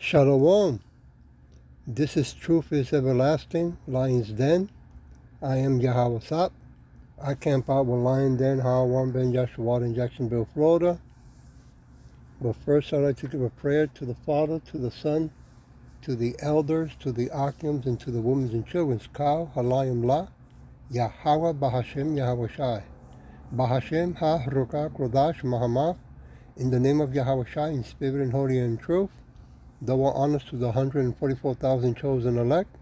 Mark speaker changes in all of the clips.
Speaker 1: Shalom. This is Truth is Everlasting, Lion's Den. I am Yahawashi. I camp out with Lion Den, Hawan Ben Yashua in Jacksonville, Florida. But first I'd like to give a prayer to the Father, to the Son, to the elders, to the Akims, and to the women and children's cow, Halayim La, Yahweh Bahashem Yahawashi. Bahashem Ha Ruka Krodash Mahamaf, in the name of Yahawashi, in spirit and holy and truth. Double honors to the 144,000 chosen elect.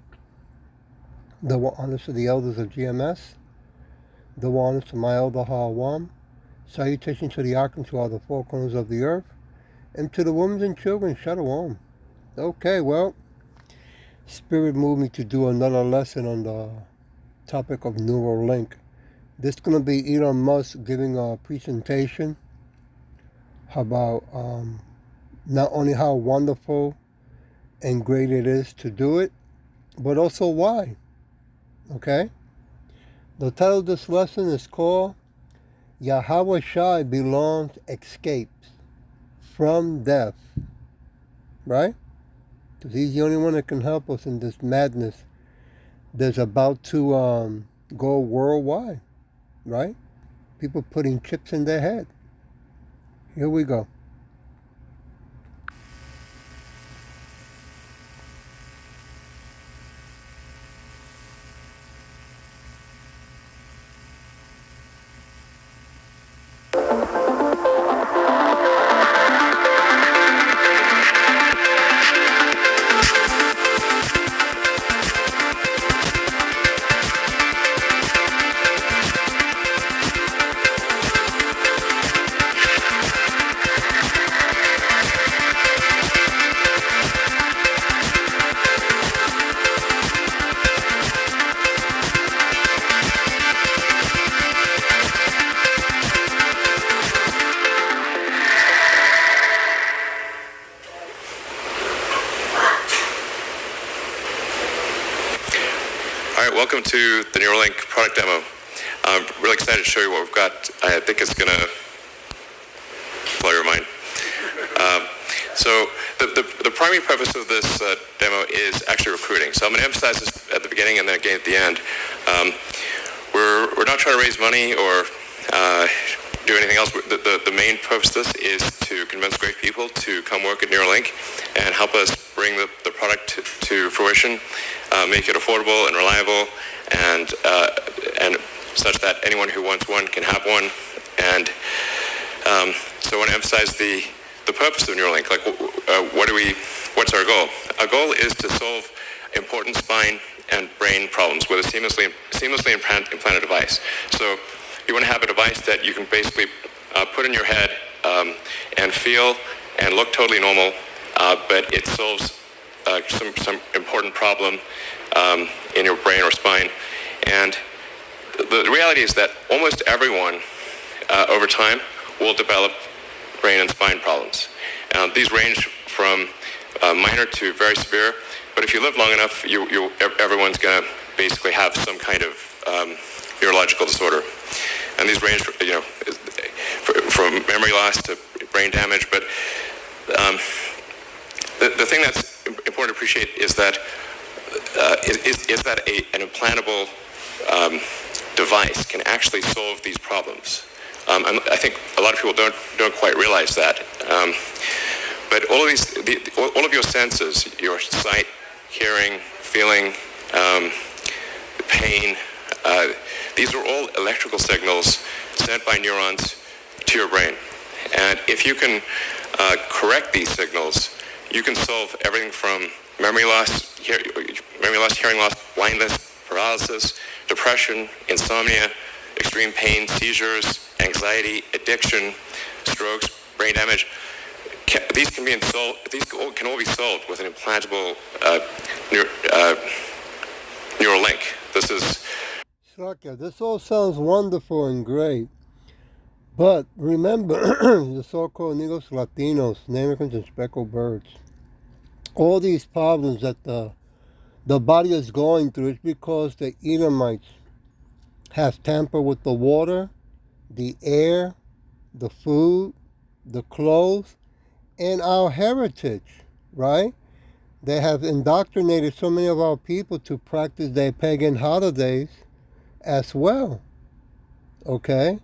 Speaker 1: Double honors to the elders of GMS. Double honors to my elder Hawam. Salutation to the Arkhams who are the four corners of the earth. And to the women and children, Shalom. Okay, well, Spirit moved me to do another lesson on the topic of Neuralink. This is going to be Elon Musk giving a presentation about not only how wonderful and great it is to do it, but also why. Okay? The title of this lesson is called Yahawashi Belongs Escapes from Death. Right? Because he's the only one that can help us in this madness that's about to go worldwide. Right? People putting chips in their head. Here we go.
Speaker 2: Welcome to the Neuralink product demo. I'm really excited to show you what we've got. I think it's going to blow your mind. So the primary purpose of this demo is actually recruiting. So I'm going to emphasize this at the beginning and then again at the end. We're not trying to raise money or do anything else. The main purpose of this is to convince great people to come work at Neuralink and help us bring the product to fruition, make it affordable and reliable, and such that anyone who wants one can have one. And so I want to emphasize the purpose of Neuralink. Like, what's our goal? Our goal is to solve important spine and brain problems with a seamlessly implanted device. So you want to have a device that you can basically put in your head and feel and look totally normal, but it solves some important problem in your brain or spine. And the reality is that almost everyone over time will develop brain and spine problems. These range from minor to very severe, but if you live long enough, everyone's going to basically have some kind of neurological disorder. And these range, from memory loss to brain damage. But the thing that's important to appreciate is that an implantable device can actually solve these problems. I think a lot of people don't quite realize that. But all of your senses, your sight, hearing, feeling, pain, these are all electrical signals sent by neurons to your brain. And if you can correct these signals, you can solve everything from memory loss, hearing loss, blindness, paralysis, depression, insomnia, extreme pain, seizures, anxiety, addiction, strokes, brain damage. These can all be solved with an implantable Neuralink.
Speaker 1: This all sounds wonderful and great, but remember the so-called Negros Latinos, Americans, and speckled birds. All these problems that the body is going through is because the Edomites have tampered with the water, the air, the food, the clothes, and our heritage, right? They have indoctrinated so many of our people to practice their pagan holidays as well. Okay?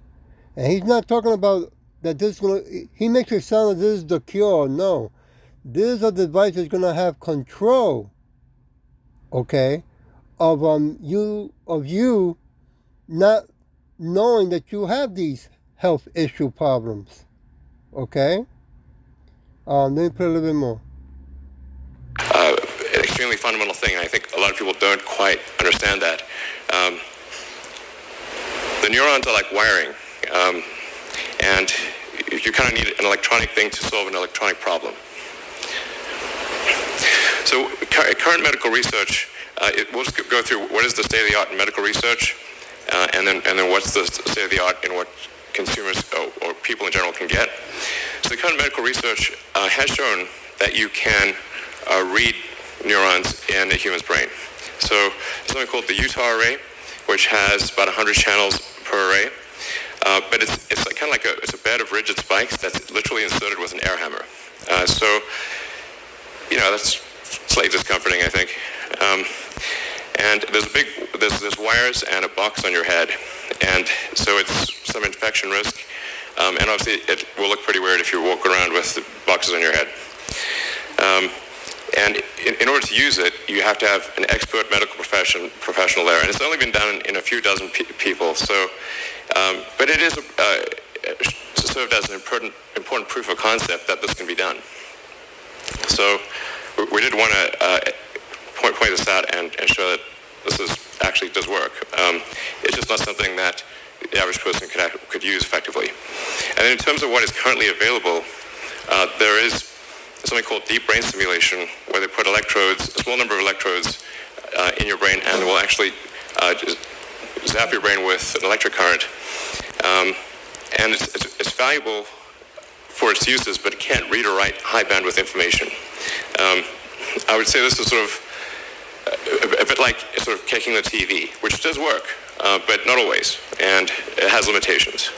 Speaker 1: And he's not talking about that this is going to, he makes it sound like this is the cure. No. This is a device that's going to have control, okay, of you not knowing that you have these health issue problems. Okay? Let me put a little bit more.
Speaker 2: An extremely fundamental thing, and I think a lot of people don't quite understand that. The neurons are like wiring, and you kind of need an electronic thing to solve an electronic problem. So current medical research, we'll just go through what is the state of the art in medical research, and then what's the state of the art in what consumers or people in general can get. So the current medical research has shown that you can read neurons in a human's brain. So there's something called the Utah array, which has about 100 channels per array. But it's like, kind of like it's a bed of rigid spikes that's literally inserted with an air hammer. So, that's slightly discomforting, I think. And there's wires and a box on your head. And so it's some infection risk. And obviously it will look pretty weird if you walk around with boxes on your head. And in order to use it, you have to have an expert medical professional there. And it's only been done in a few dozen people. So, but it is served as an important proof of concept that this can be done. So we did want to point this out and show that this actually does work. It's just not something that the average person could use effectively. And in terms of what is currently available, there is something called deep brain stimulation, where they put electrodes, a small number of electrodes, in your brain, and will actually just zap your brain with an electric current. And it's valuable for its uses, but it can't read or write high bandwidth information. I would say this is sort of a bit like sort of kicking the TV, which does work, but not always, and it has limitations.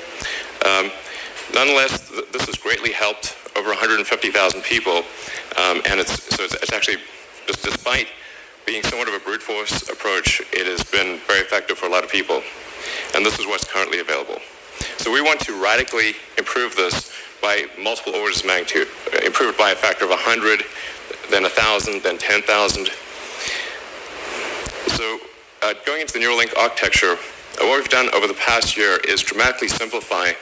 Speaker 2: Nonetheless, this has greatly helped over 150,000 people, and it's actually, despite being somewhat of a brute force approach, it has been very effective for a lot of people, and this is what's currently available. So we want to radically improve this by multiple orders of magnitude, improve it by a factor of 100, then 1,000, then 10,000. So going into the Neuralink architecture, what we've done over the past year is dramatically simplify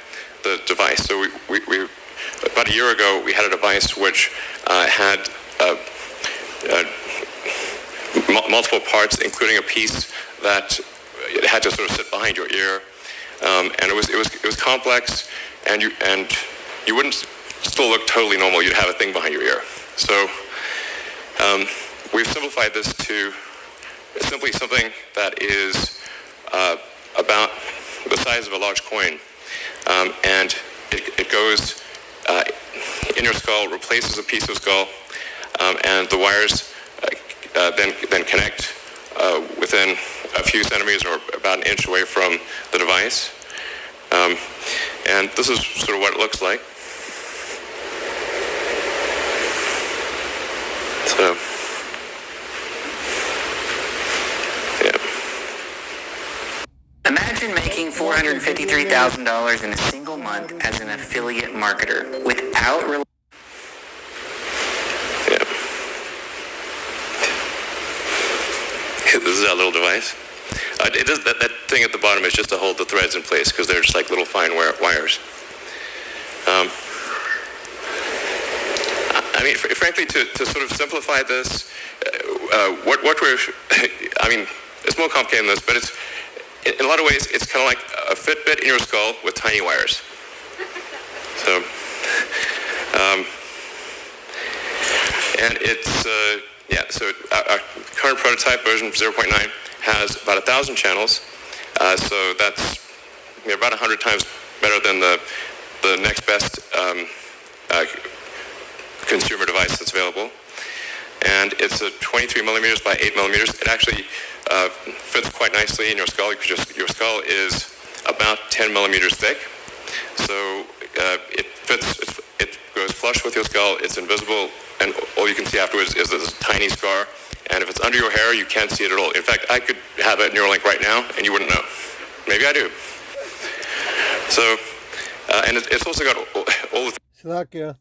Speaker 2: the device. So we about a year ago, we had a device which had multiple parts, including a piece that it had to sort of sit behind your ear, and it was complex, and you wouldn't still look totally normal. You'd have a thing behind your ear. So we've simplified this to simply something that is about the size of a large coin, and it goes in your skull, replaces a piece of skull, and the wires then connect within a few centimeters or about an inch away from the device. And this is sort of what it looks like. So, yeah.
Speaker 3: Imagine making $453,000 in a single month as an affiliate marketer without
Speaker 2: Yeah. This is our little device. It does that thing at the bottom is just to hold the threads in place because they're just like little fine wires. I mean, frankly, to sort of simplify this, what we're, I mean, it's more complicated than this, but it's, in a lot of ways, it's kind of like a Fitbit in your skull with tiny wires. So, and it's, so our current prototype version 0.9 has about 1,000 channels. So that's about 100 times better than the next best consumer device that's available. And it's a 23 millimeters by 8 millimeters. It actually fits quite nicely in your skull. Your skull is about 10 millimeters thick. So it fits. It goes flush with your skull. It's invisible, and all you can see afterwards is this tiny scar. And if it's under your hair, you can't see it at all. In fact, I could have a Neuralink right now, and you wouldn't know. Maybe I do. So, and it's also got all the...
Speaker 1: Slakia,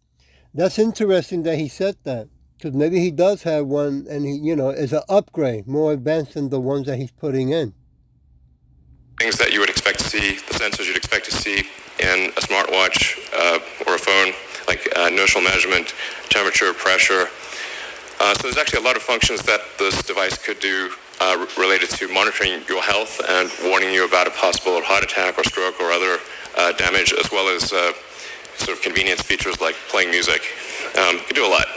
Speaker 1: that's interesting that he said that. Because maybe he does have one, and he, is an upgrade, more advanced than the ones that he's putting in.
Speaker 2: Things that you would expect to see, the sensors you'd expect to see in a smartwatch or a phone, like notional measurement, temperature, pressure. So there's actually a lot of functions that this device could do related to monitoring your health and warning you about a possible heart attack or stroke or other damage, as well as sort of convenience features like playing music. You can do a lot.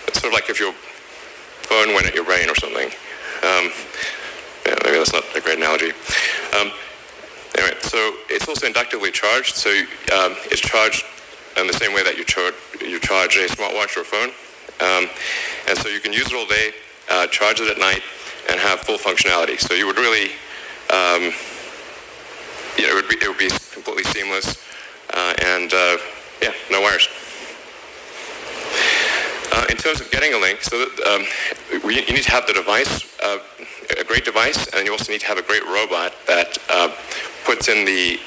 Speaker 2: It's sort of like if your phone went at your brain or something. Yeah, maybe that's not a great analogy. Anyway, so it's also inductively charged. So it's charged in the same way that you charge a smartwatch or a phone. And so you can use it all day, charge it at night, and have full functionality. So you would really, it would be completely seamless, and no wires. In terms of getting a link, so that, you need to have the device, a great device, and you also need to have a great robot that puts in the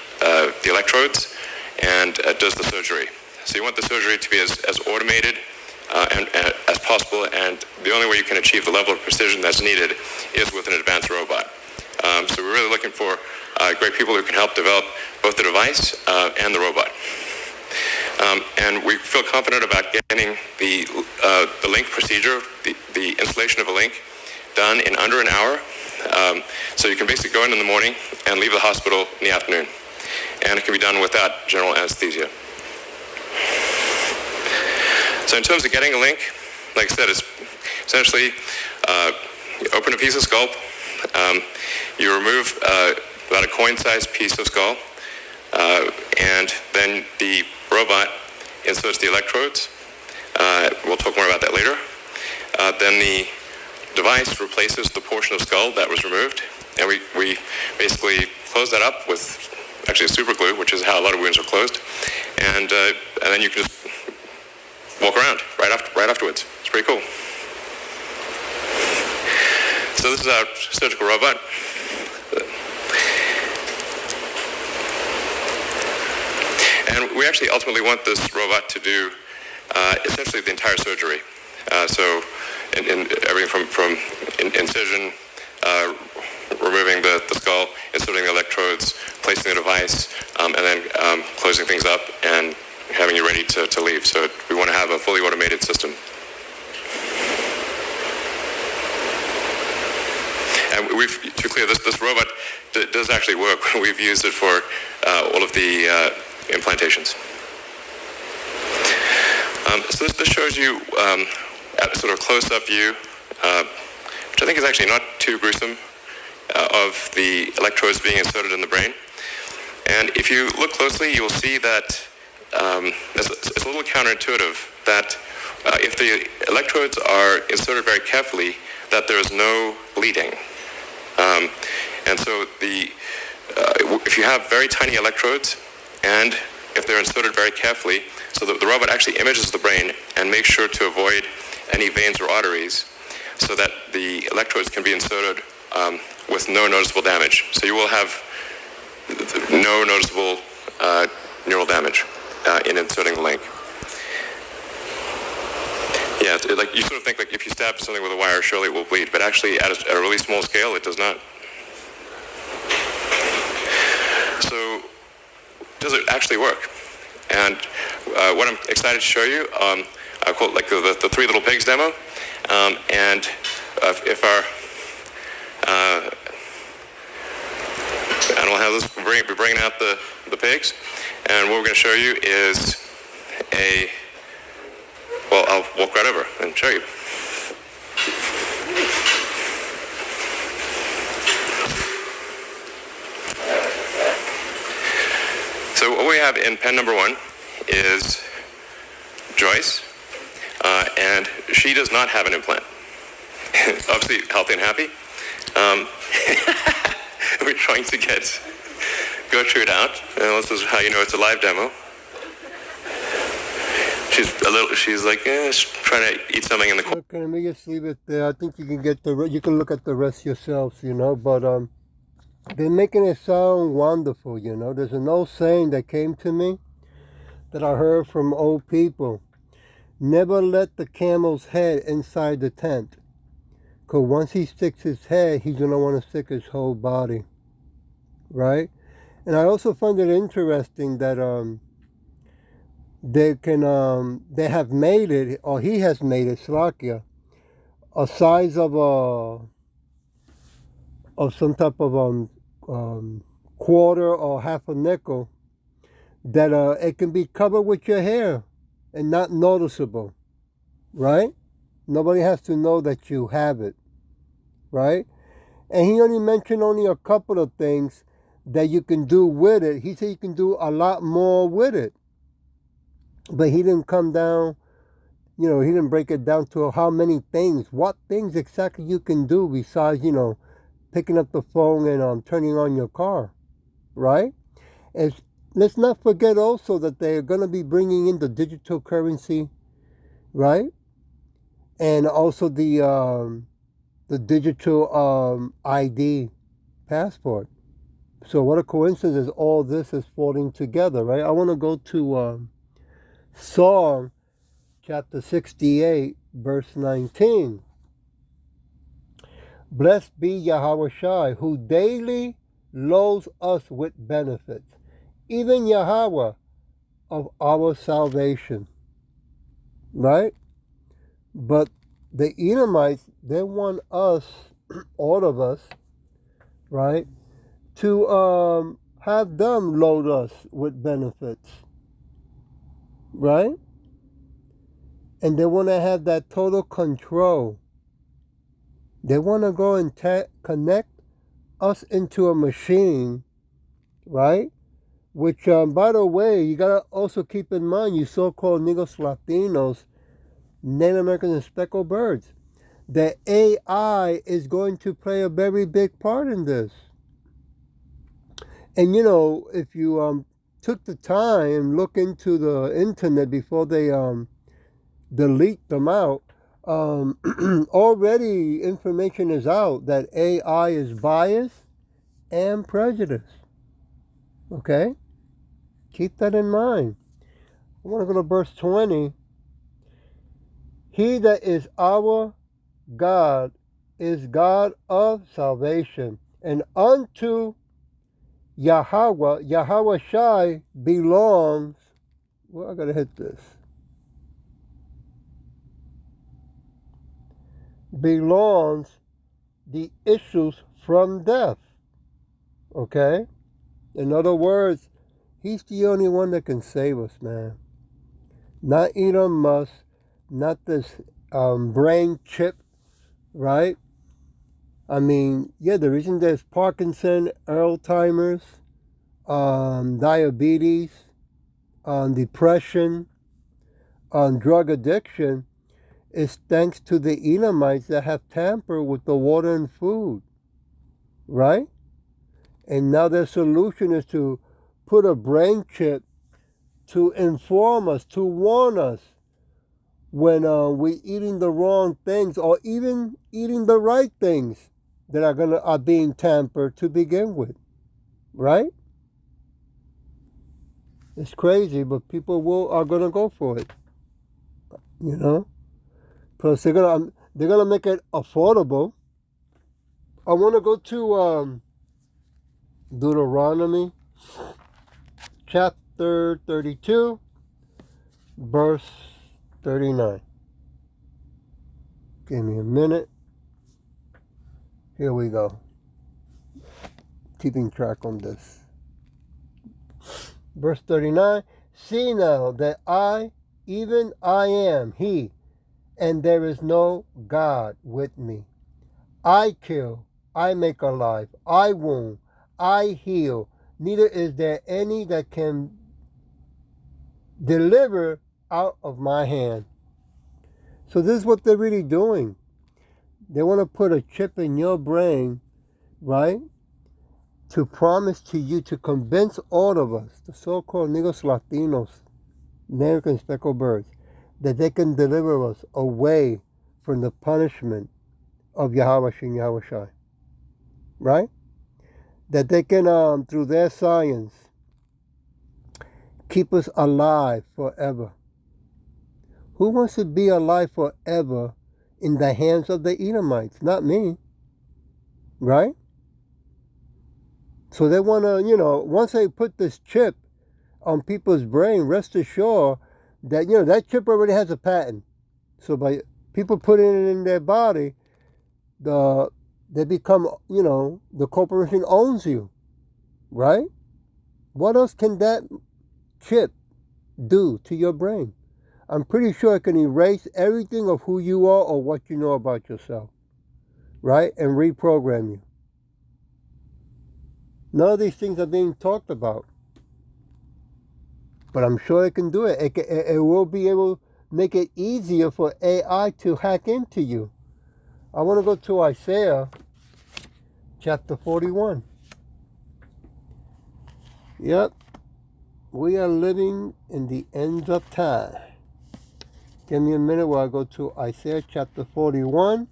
Speaker 2: electrodes and does the surgery. So you want the surgery to be as automated and as possible, and the only way you can achieve the level of precision that's needed is with an advanced robot. So we're really looking for great people who can help develop both the device and the robot. And we feel confident about getting the link procedure, the installation of a link, done in under an hour. So you can basically go in the morning and leave the hospital in the afternoon. And it can be done without general anesthesia. So in terms of getting a link, like I said, it's essentially you open a piece of skull, you remove about a coin-sized piece of skull, and then the robot inserts the electrodes. We'll talk more about that later. Then the device replaces the portion of skull that was removed, and we basically close that up with actually super glue, which is how a lot of wounds are closed, and then you can just walk around right afterwards. It's pretty cool. So this is our surgical robot. And we actually ultimately want this robot to do essentially the entire surgery. So in everything from incision, removing the skull, inserting the electrodes, placing the device, and then closing things up and having you ready to leave. So we want to have a fully automated system. And to be clear, this robot does actually work. We've used it for all of the implantations. So this shows you at a sort of close-up view, which I think is actually not too gruesome, of the electrodes being inserted in the brain. And if you look closely, you'll see that it's a little counterintuitive that if the electrodes are inserted very carefully, that there is no bleeding. And so if you have very tiny electrodes, and if they're inserted very carefully, so the robot actually images the brain and makes sure to avoid any veins or arteries so that the electrodes can be inserted with no noticeable damage. So you will have no noticeable neural damage in inserting the link. Yeah, like you sort of think like if you stab something with a wire, surely it will bleed, but actually at a really small scale, it does not. So does it actually work? And what I'm excited to show you, I call it like the Three Little Pigs demo. And if our animal handlers be bringing out the pigs, and what we're going to show you is I'll walk right over and show you. So what we have in pen number 1 is Joyce, and she does not have an implant. Obviously healthy and happy. We're trying to get Gertrude out, and this is how you know it's a live demo. She's like, trying to eat something in the corner.
Speaker 1: Okay, let me just leave it there. I think you can you can look at the rest yourselves, but they're making it sound wonderful, There's an old saying that came to me that I heard from old people. Never let the camel's head inside the tent. Because once he sticks his head, he's going to want to stick his whole body. Right? And I also find it interesting that they have made it, or he has made it, Slakia, a size of some type of quarter or half a nickel, that it can be covered with your hair and not noticeable, right? Nobody has to know that you have it, right? And he only mentioned only a couple of things that you can do with it. He said you can do a lot more with it. But he didn't come down, he didn't break it down to how many things, what things exactly you can do besides, picking up the phone and turning on your car, right? Let's not forget also that they're going to be bringing in the digital currency, right? And also the digital ID passport. So what a coincidence all this is falling together, right? I want to go to Psalm chapter 68, verse 19. Blessed be Yahawashi, who daily loads us with benefits, even Yahweh of our salvation, right? But the Edomites, they want us, all of us, right, to have them load us with benefits, right? And they want to have that total control. They want to go and connect us into a machine, right? Which, by the way, you got to also keep in mind, you so-called Negros Latinos, Native Americans, and speckled birds, that AI is going to play a very big part in this. And, if you took the time and look into the internet before they delete them out, already information is out that AI is biased and prejudiced. Okay? Keep that in mind. I want to go to verse 20. He that is our God is God of salvation, and unto Yahawashi belongs, well, I gotta hit this, belongs the issues from death. Okay? In other words, he's the only one that can save us, man. Not Elon Musk, not this brain chip, right? I mean, yeah, the reason there's Parkinson, Alzheimer's, diabetes, depression, drug addiction is thanks to the Elamites that have tampered with the water and food, right? And now their solution is to put a brain chip to inform us, to warn us when we're eating the wrong things or even eating the right things that are being tampered to begin with, right? It's crazy, but people are gonna go for it, Plus they're gonna make it affordable. I want to go to Deuteronomy chapter 32, verse 39. Give me a minute. Here we go. Keeping track on this. Verse 39. See now that I, even I am He, and there is no God with me. I kill, I make alive, I wound, I heal. Neither is there any that can deliver out of my hand. So this is what they're really doing. They want to put a chip in your brain, right? To promise to you, to convince all of us, the so-called Negros Latinos, American speckled birds, that they can deliver us away from the punishment of Yahawashi and Yahawashi, right? That they can, through their science, keep us alive forever. Who wants to be alive forever in the hands of the Edomites? Not me, right? So they want to, once they put this chip on people's brain, rest assured that, that chip already has a patent. So by people putting it in their body, they become, the corporation owns you, right? What else can that chip do to your brain? I'm pretty sure it can erase everything of who you are or what you know about yourself, right? And reprogram you. None of these things are being talked about. But I'm sure it can do it. It will be able to make it easier for AI to hack into you. I want to go to Isaiah chapter 41. Yep. We are living in the end of time. Give me a minute while I go to Isaiah chapter 41.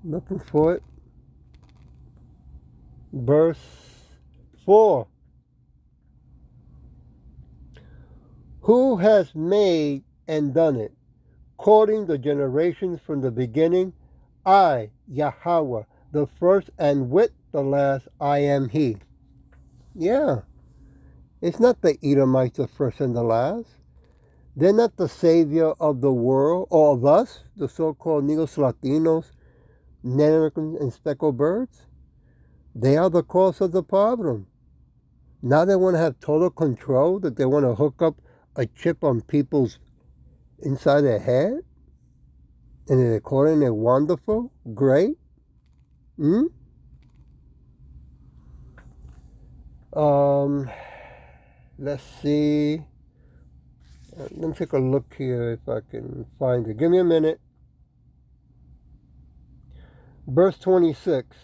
Speaker 1: Looking for it. Verse 4. Who has made and done it? Quoting the generations from the beginning, I, Yahweh, the first and with the last, I am He. Yeah. It's not the Edomites, the first and the last. They're not the savior of the world or of us, the so-called Negros Latinos, Native Americans, and speckled birds. They are the cause of the problem. Now they want to have total control, that they want to hook up a chip on people's inside their head, and they're calling it wonderful, great. Let's see. Let me take a look here if I can find it. Give me a minute. Verse 26.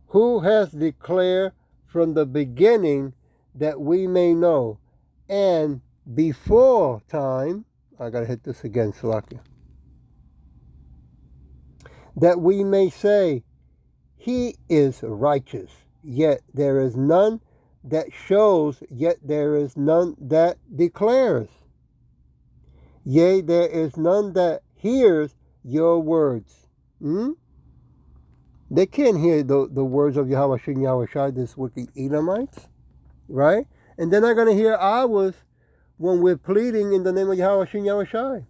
Speaker 1: Who has declared from the beginning that we may know, and before time, I gotta hit this again, Salakia, that we may say, He is righteous, yet there is none that shows, yet there is none that declares. Yea, there is none that hears your words. They can't hear the words of Yahawashi and Yahawashi, this wicked Edomites, right? And they're not going to hear ours when we're pleading in the name of Yahawashi and Yahawashi.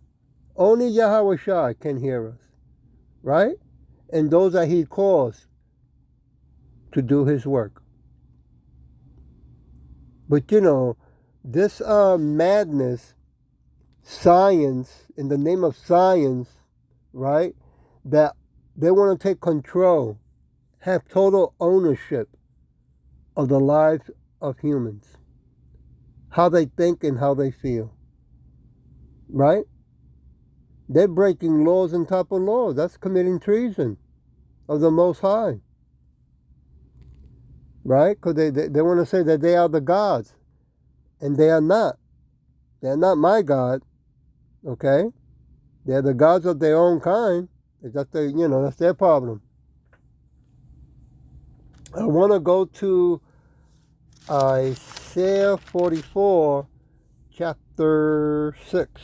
Speaker 1: Only Yahawashi can hear us, right? And those that He calls to do His work. But this madness, science, in the name of science, right, that they want to take control, have total ownership of the lives of humans, how they think and how they feel, right? They're breaking laws on top of laws. That's committing treason of the Most High, right? Because they want to say that they are the gods, and they are not. They're not my God, okay? They're the gods of their own kind. That's that's their problem. I want to go to Isaiah 44, chapter 6.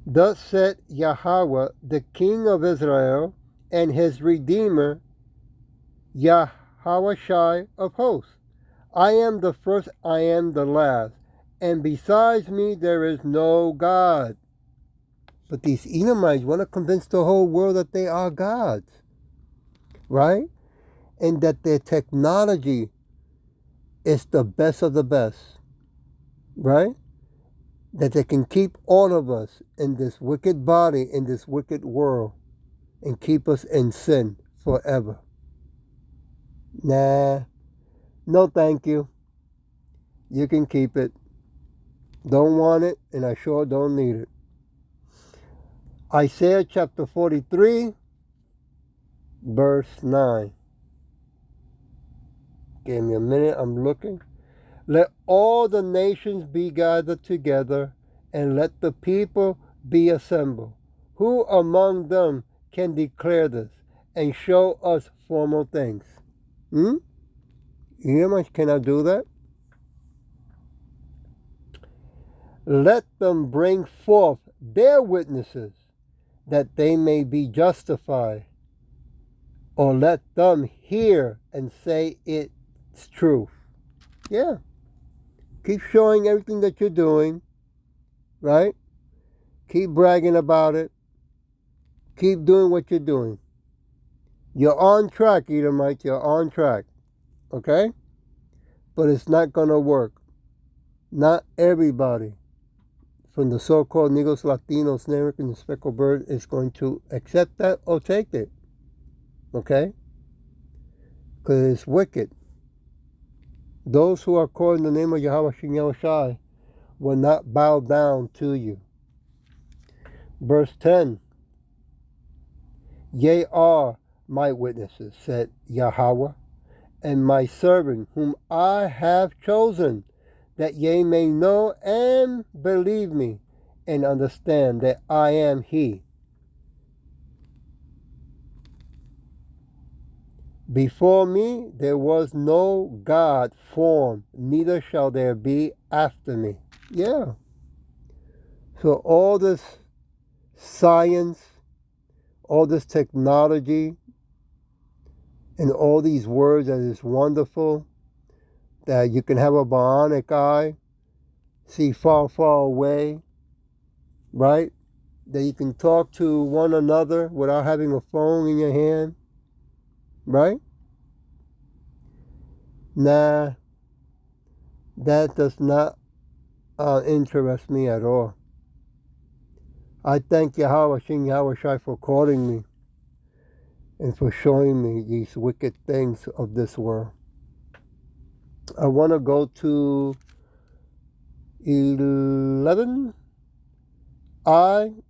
Speaker 1: Thus said Yahweh, the King of Israel, and His Redeemer, Yahawashi of hosts. I am the first, I am the last, and besides me there is no God. But these Edomites want to convince the whole world that they are gods, right? And that their technology is the best of the best, right? That they can keep all of us in this wicked body, in this wicked world, and keep us in sin forever. Nah, no thank you. You can keep it. Don't want it, and I sure don't need it. Isaiah chapter 43, verse 9. Give me a minute, I'm looking. Let all the nations be gathered together, and let the people be assembled. Who among them can declare this and show us formal things? Hmm? Can I do that? Let them bring forth their witnesses, that they may be justified. Or let them hear and say it's truth. Yeah. Keep showing everything that you're doing, right? Keep bragging about it. Keep doing what you're doing. You're on track, Edomite. You're on track. Okay? But it's not going to work. Not everybody from the so-called Negros, Latinos, Americans, and Speckled Bird is going to accept that or take it. Okay? Because it's wicked. Those who are called in the name of Yahawashi and Yahawashi will not bow down to you. Verse 10. Ye are my witnesses, said Yahweh, and my servant whom I have chosen, that ye may know and believe me, and understand that I am he. Before me there was no God formed, neither shall there be after me. Yeah. So all this science, all this technology, and all these words that is wonderful, that you can have a bionic eye, see far, far away, right? That you can talk to one another without having a phone in your hand, right? Nah, that does not interest me at all. I thank Yahawashi and Yahawashi for calling me and for showing me these wicked things of this world. I want to go to 11.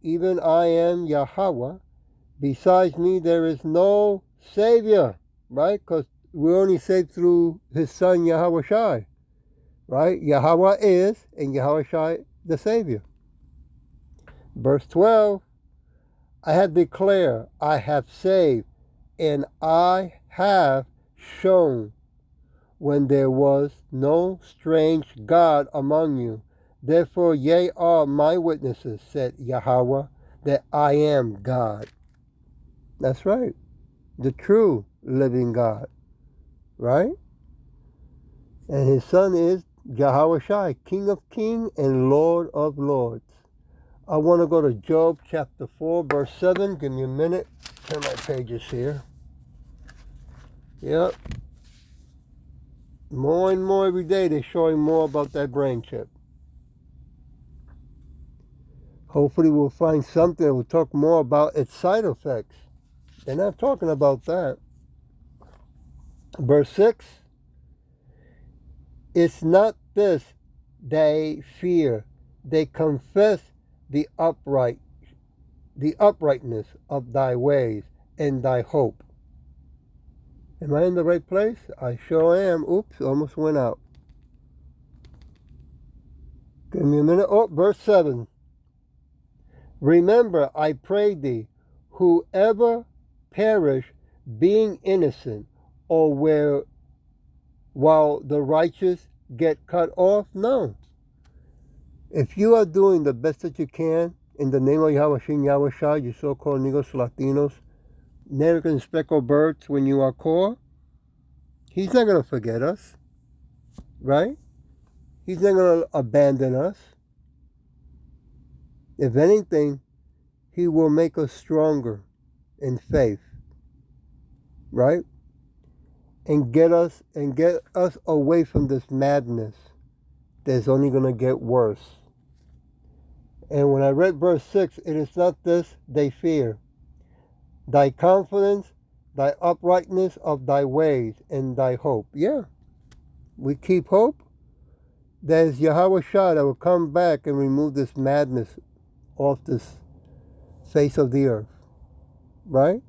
Speaker 1: Even I am Yahweh. Besides me, there is no Savior, right? Because we're only saved through His Son, Yahawashi, right? Yahweh is, and Yahawashi the Savior. Verse 12, I have declared, I have saved, and I have shown when there was no strange God among you. Therefore, ye are my witnesses, said Yahweh, that I am God. That's right. The true living God, right? And his son is Yahawashi, King of Kings and Lord of Lords. I want to go to Job chapter 4, verse 7. Give me a minute. Turn my pages here. Yep. More and more every day they're showing more about that brain chip. Hopefully we'll find something that will talk more about its side effects. They're not talking about that. Verse 6. It's not this they fear. They confess the uprightness of thy ways and thy hope. Am I in the right place? I sure am. Oops, almost went out. Give me a minute. Oh, verse 7. Remember, I pray thee, whoever perish being innocent, or where while the righteous get cut off? No. If you are doing the best that you can in the name of Yahawashi and Yahawashi, you so-called Negros, Latinos, American Speckled Birds, when you are core, He's not going to forget us, right? He's not going to abandon us. If anything, He will make us stronger in faith, right? And get us away from this madness that's only going to get worse. And when I read verse 6, it is not this they fear. Thy confidence, thy uprightness of thy ways, and thy hope. Yeah, we keep hope. There's Yahawashi that will come back and remove this madness off this face of the earth, right?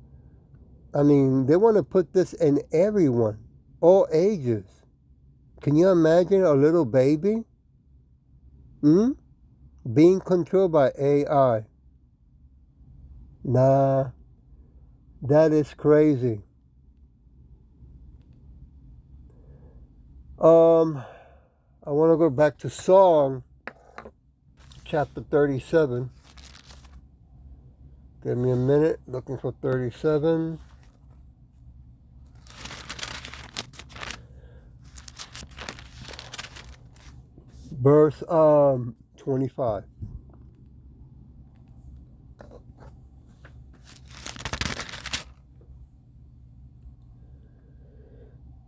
Speaker 1: I mean, they want to put this in everyone, all ages. Can you imagine a little baby being controlled by AI? Nah, that is crazy. I want to go back to Psalm chapter 37. Give me a minute, looking for 37. Verse 25.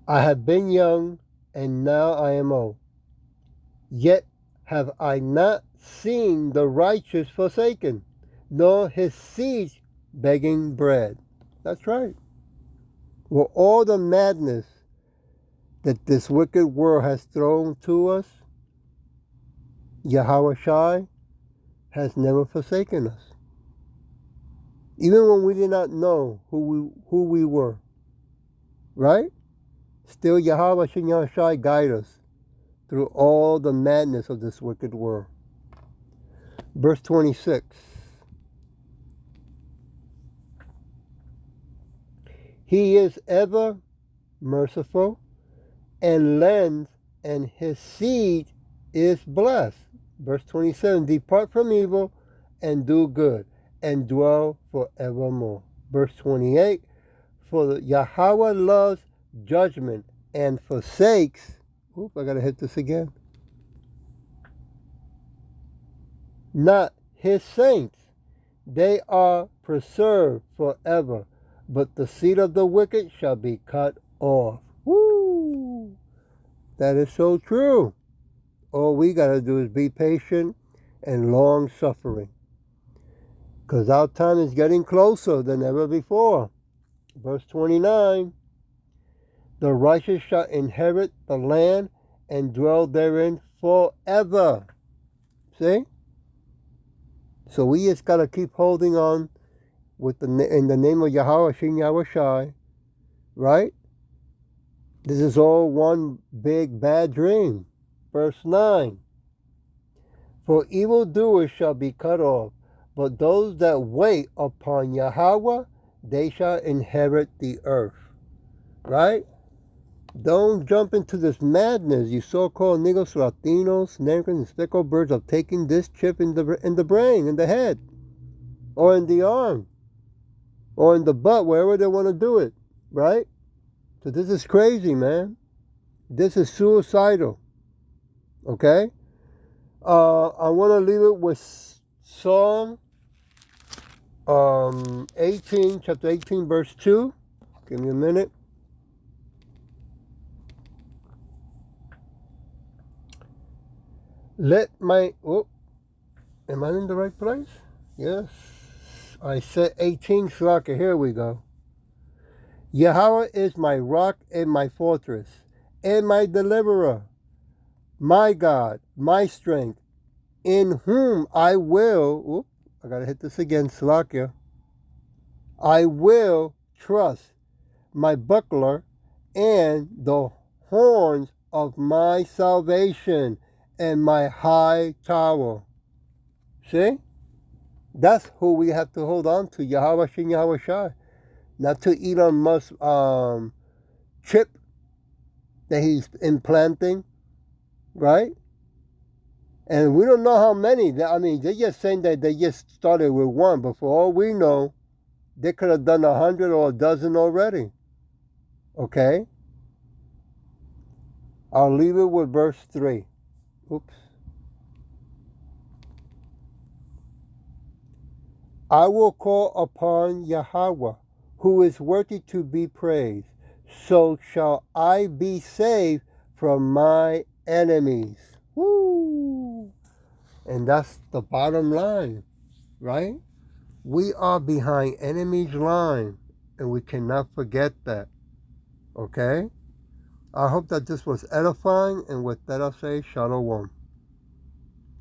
Speaker 1: I have been young, and now I am old. Yet have I not seen the righteous forsaken, nor his seed begging bread. That's right. Well, all the madness that this wicked world has thrown to us, Yahawashi has never forsaken us. Even when we did not know who we were. Right? Still Yahawashi guide us through all the madness of this wicked world. Verse 26. He is ever merciful and lends, and his seed is blessed. Verse 27. Depart from evil and do good, and dwell forevermore. Verse 28. For Yahweh loves judgment and forsakes. I gotta hit this again. Not his saints. They are preserved forever, but the seed of the wicked shall be cut off. Woo! That is so true. All we gotta do is be patient and long suffering, because our time is getting closer than ever before. Verse 29. The righteous shall inherit the land and dwell therein forever. See? So we just got to keep holding on in the name of Yahawashi, right? This is all one big bad dream. Verse 9. For evildoers shall be cut off, but those that wait upon Yahweh, they shall inherit the earth. Right? Don't jump into this madness, you so-called Negros, Latinos, Negroes, and speckled birds, of taking this chip in the brain, in the head, or in the arm, or in the butt, wherever they want to do it, right? So this is crazy, man. This is suicidal, okay? I want to leave it with Psalm 18, chapter 18, verse 2. Give me a minute. Am I in the right place? Yes. I said 18, Slaka. Here we go. Yahweh is my rock and my fortress, and my deliverer, my God, my strength, in whom I will, I gotta hit this again, Slaka. I will trust, my buckler, and the horns of my salvation, and my high tower. See? That's who we have to hold on to, Yahawashi. Not to Elon Musk's chip that he's implanting, right? And we don't know how many. They're just saying that they just started with one, but for all we know, they could have done 100 or a dozen already. Okay? I'll leave it with verse 3. I will call upon Yahweh, who is worthy to be praised. So shall I be saved from my enemies. Woo! And that's the bottom line, right? We are behind enemy's line, and we cannot forget that. Okay? I hope that this was edifying, and with that I'll say Shalom.